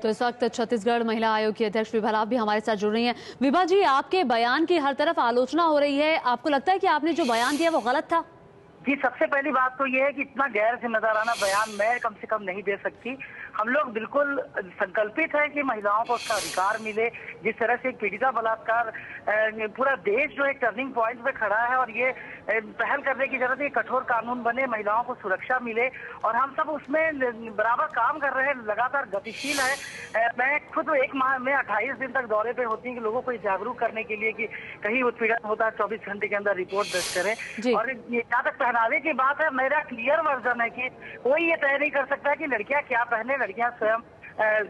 तो इस वक्त छत्तीसगढ़ महिला आयोग की अध्यक्ष विभा लाभ भी हमारे साथ जुड़ रही हैं। विभा जी, आपके बयान की हर तरफ आलोचना हो रही है, आपको लगता है कि आपने जो बयान दिया वो गलत था? जी, सबसे पहली बात तो ये है कि इतना गैर जिम्मेदाराना बयान मैं कम से कम नहीं दे सकती। हम लोग बिल्कुल संकल्पित है कि महिलाओं को उसका अधिकार मिले। जिस तरह से एक पीड़िता बलात्कार पूरा देश जो एक टर्निंग पॉइंट पे खड़ा है और ये पहल करने की जरूरत है, कठोर कानून बने, महिलाओं को सुरक्षा मिले और हम सब उसमें बराबर काम कर रहे हैं, लगातार गतिशील है। मैं खुद एक माह में 28 दिन तक दौरे पे होती हूँ कि लोगों को जागरूक करने के लिए कि कहीं उत्पीड़न होता है 24 घंटे के अंदर रिपोर्ट दर्ज करें। और जहाँ तक पहनावे की बात है, मेरा क्लियर वर्जन है कि कोई ये तय नहीं कर सकता कि लड़कियां क्या पहने। लड़कियां स्वयं,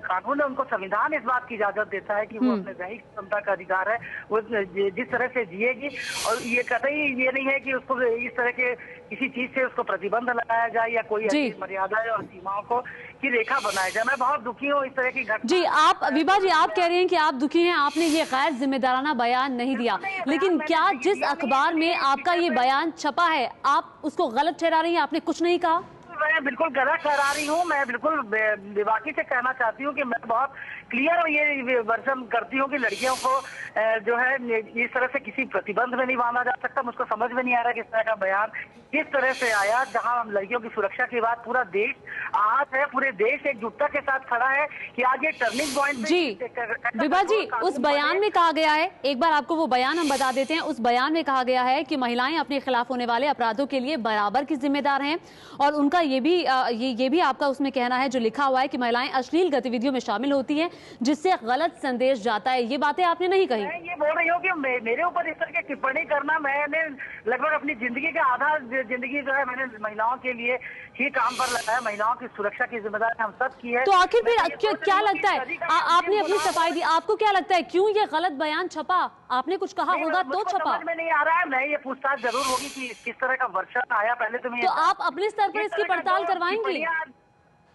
कानून है, उनको संविधान इस बात की इजाजत देता है कि वो अपने दैहिक क्षमता का अधिकार है, वो जिस तरह से जिएगी। और ये कतई ये नहीं है कि उसको इस तरह के किसी चीज से उसको प्रतिबंध लगाया जाए या कोई ऐसी मर्यादाएं और सीमाओं को की रेखा बनाया जाए। मैं बहुत दुखी हूँ इस तरह की घटना। जी, आप विभा जी, आप कह रहे हैं कि आप दुखी हैं, आपने ये गैर जिम्मेदाराना बयान नहीं दिया, लेकिन क्या जिस अखबार में आपका ये बयान छपा है आप उसको गलत ठहरा रही हैं? आपने कुछ नहीं कहा? मैं बिल्कुल गलत ठहरा रही हूँ। मैं बिल्कुल बेबाकी से कहना चाहती हूँ कि मैं बहुत क्लियर ये वर्जन करती हूँ कि लड़कियों को जो है इस तरह से किसी प्रतिबंध में नहीं बांधा जा सकता। मुझको समझ में नहीं आ रहा किस तरह का बयान किस तरह से आया, जहाँ लड़कियों की सुरक्षा की बात पूरा देश आहत है, पूरे देश एकजुटता के साथ खड़ा है कि आज ये टर्निंग पॉइंट। जी विभा जी, उस बयान में कहा गया है, एक बार आपको वो बयान हम बता देते हैं। उस बयान में कहा गया है कि महिलाएं अपने खिलाफ होने वाले अपराधों के लिए बराबर की जिम्मेदार हैं और उनका ये भी आपका उसमें कहना है, जो लिखा हुआ है कि महिलाएं अश्लील गतिविधियों में शामिल होती हैं जिससे गलत संदेश जाता है। ये बातें आपने नहीं कही। मैं ये बोल रही हूँ कि मेरे ऊपर इस तरह की टिप्पणी करना, मैंने लगभग अपनी जिंदगी का आधा जिंदगी जो है मैंने महिलाओं के लिए ही काम पर लगाया। महिलाओं की सुरक्षा की जिम्मेदारी हम सब की है। तो आखिर फिर क्या लगता है, आपने अपनी सफाई दी, आपको क्या लगता है क्यों ये गलत बयान छपा? आपने कुछ कहा होगा तो छपा। समझ में नहीं आ रहा है। मैं ये पूछताछ जरूर होगी कि किस तरह का वर्षन आया। पहले तो आप अपने स्तर पर इसकी पड़ताल करवाएंगी?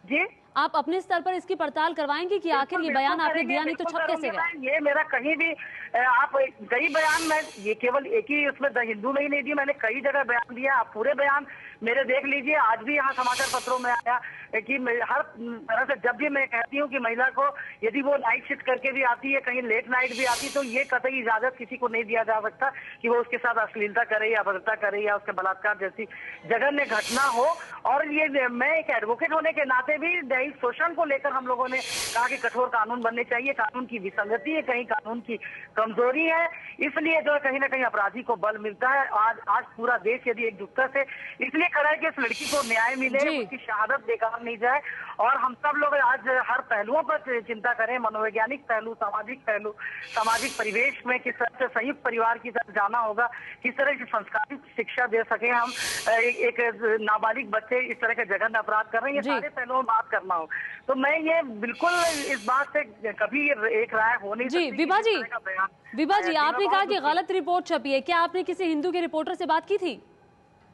जी, आप अपने स्तर पर इसकी पड़ताल करवाएंगे कि आखिर ये बयान आपने दिया नहीं तो छप कैसे गया? ये मेरा कहीं भी आप कई बयान, मैं ये केवल एक ही उसमें द हिंदू में ही नहीं दी, मैंने कई जगह बयान दिया। आप पूरे बयान मेरे देख लीजिए। आज भी यहाँ समाचार पत्रों में आया कि हर तरह से जब भी मैं कहती हूँ कि महिला को यदि वो नाइट शिफ्ट करके भी आती है, कहीं लेट नाइट भी आती, तो ये कतई इजाजत किसी को नहीं दिया जा सकता कि वो उसके साथ अश्लीलता करे या अभद्रता करे या उसके बलात्कार जैसी जघन्य घटना हो। और ये मैं एक एडवोकेट होने के नाते भी दैहिक शोषण को लेकर हम लोगों ने कहा कि कठोर कानून बनने चाहिए। कानून की विसंगति है, कहीं कानून की कमजोरी है, इसलिए जो है कहीं ना कहीं अपराधी को बल मिलता है। आज पूरा देश यदि एकजुटता से इसलिए खड़ा है कि इस लड़की को न्याय मिले, उसकी शहादत बेकार नहीं जाए। और हम सब लोग आज हर पहलुओं पर चिंता करें, मनोवैज्ञानिक पहलू, सामाजिक परिवेश में किस तरह से संयुक्त परिवार की तरफ जाना होगा, किस तरह की संस्कारित शिक्षा दे सके हम एक नाबालिग बच्चे इस तरह के जघन्य अपराध कर रहे हैं, ये सारे पहलुओं में बात करना हो। तो मैं ये बिल्कुल इस बात से कभी एक राय हो नहीं सकती। विभा जी, आपने कहा कि गलत रिपोर्ट छपी है, क्या आपने किसी हिंदू के रिपोर्टर से बात की थी?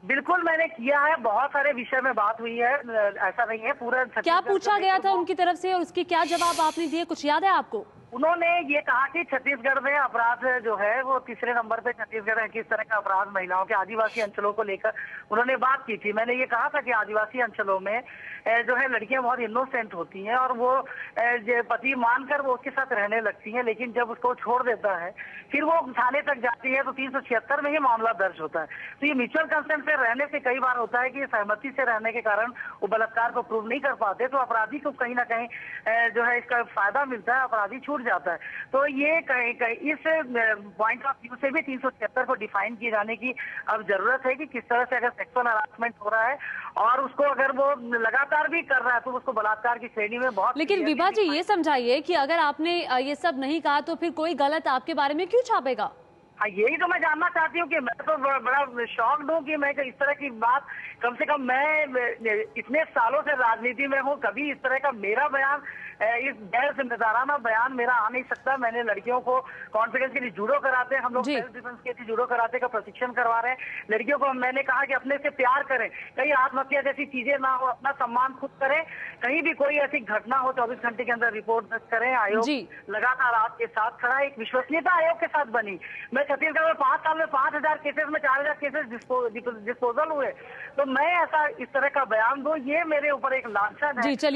बिल्कुल मैंने किया है, बहुत सारे विषय में बात हुई है, ऐसा नहीं है। पूरा क्या पूछा गया था उनकी तरफ से और उसके क्या जवाब आपने दिए, कुछ याद है आपको? उन्होंने ये कहा कि छत्तीसगढ़ में अपराध जो है वो तीसरे नंबर पे छत्तीसगढ़ है। किस तरह का अपराध महिलाओं के आदिवासी अंचलों को लेकर उन्होंने बात की थी। मैंने ये कहा था कि आदिवासी अंचलों में जो है लड़कियां बहुत इनोसेंट होती हैं और वो पति मानकर वो उसके साथ रहने लगती हैं, लेकिन जब उसको छोड़ देता है फिर वो थाने तक जाती है तो 376 में ही मामला दर्ज होता है। तो ये म्यूचुअल कंसेंट से रहने से कई बार होता है कि सहमति से रहने के कारण वो बलात्कार को प्रूव नहीं कर पाते, तो अपराधी को कहीं ना कहीं जो है इसका फायदा मिलता है, अपराधी छूट जाता है। तो ये इस पॉइंट ऑफ व्यू से भी 376 को डिफाइन किए जाने की अब जरूरत है कि किस तरह से अगर सेक्सुअल हरासमेंट हो रहा है और उसको अगर वो लगातार भी कर रहा है तो उसको बलात्कार की श्रेणी में बहुत। लेकिन विभा जी, ये समझाइए कि अगर आपने ये सब नहीं कहा तो फिर कोई गलत आपके बारे में क्यों छापेगा? हाँ, यही तो मैं जानना चाहती हूँ कि मैं तो बड़ा शॉक्ड हूँ कि मैं इस तरह की बात, कम से कम मैं इतने सालों से राजनीति में हूँ, कभी इस तरह का मेरा बयान, इस गैर जिम्मेदाराना बयान मेरा आ नहीं सकता। मैंने लड़कियों को कॉन्फिडेंस के लिए जूडो कराते हैं, हम लोग सेल्फ डिफेंस के लिए जूडो कराते का प्रशिक्षण करवा रहे हैं। लड़कियों को मैंने कहा कि अपने से प्यार करें, कहीं आत्महत्या जैसी चीजें ना हो, अपना सम्मान खुद करें, कहीं भी कोई ऐसी घटना हो 24 घंटे के अंदर रिपोर्ट दर्ज करें। आयोग लगातार आपके साथ खड़ा है, एक विश्वसनीयता आयोग के साथ बनी। मैं छत्तीसगढ़ में 5 साल में 5000 केसेस में 4000 केसेस डिस्पोजल हुए, तो मैं ऐसा इस तरह का बयान दूं, ये मेरे ऊपर एक लांछन है।